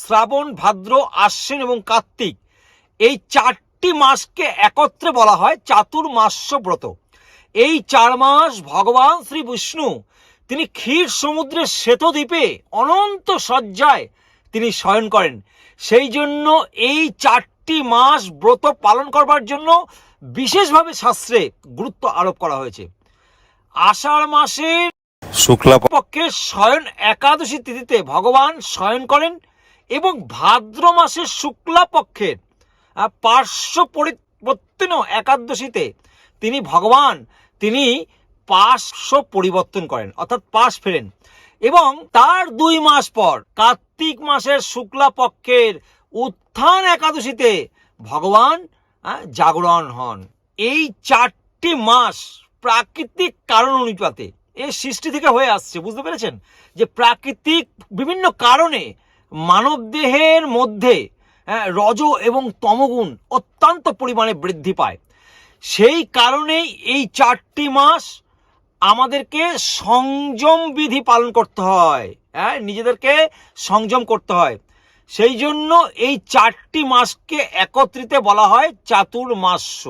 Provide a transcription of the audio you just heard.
শ্রাবণ, ভাদ্র, আশ্বিন এবং কার্তিক, এই 4টি মাসকে একত্রে বলা হয় চাতুর্মাস্য ব্রত। এই 4 মাস ভগবান শ্রী বিষ্ণু তিনি ক্ষীর সমুদ্রের শ্বেতদ্বীপে অনন্ত শয্যায় তিনি শয়ন করেন। সেই জন্য এই 4টি মাস ব্রত পালন করবার জন্য বিশেষভাবে শাস্ত্রে গুরুত্ব আরোপ করা হয়েছে। আষাঢ় মাসের শুক্লা পক্ষের শয়ন একাদশী তিথিতে ভগবান শয়ন করেন এবং ভাদ্র মাসের শুক্লা পক্ষের পার্শ্ব পরিবর্তন একাদশীতে তিনি পার্শ্ব পরিবর্তন করেন, অর্থাৎ পাশ ফেরেন। এবং তার 2 মাস পর কার্তিক মাসের শুক্লা পক্ষের উত্থান একাদশীতে ভগবান জাগরণ হন। এই 4টি মাস প্রাকৃতিক কারণ অনুপাতে এই সৃষ্টি থেকে হয়ে আসছে। বুঝতে পেরেছেন যে প্রাকৃতিক বিভিন্ন কারণে মানব দেহের মধ্যে রজ এবং তমগুণ অত্যন্ত পরিমাণে বৃদ্ধি পায়। সেই কারণেই এই 4টি মাস আমাদেরকে সংযম বিধি পালন করতে হয়, নিজেদেরকে সংযম করতে হয়। সেই জন্য এই 4টি মাসকে একত্রিত বলা হয় চাতুর্মাস্য।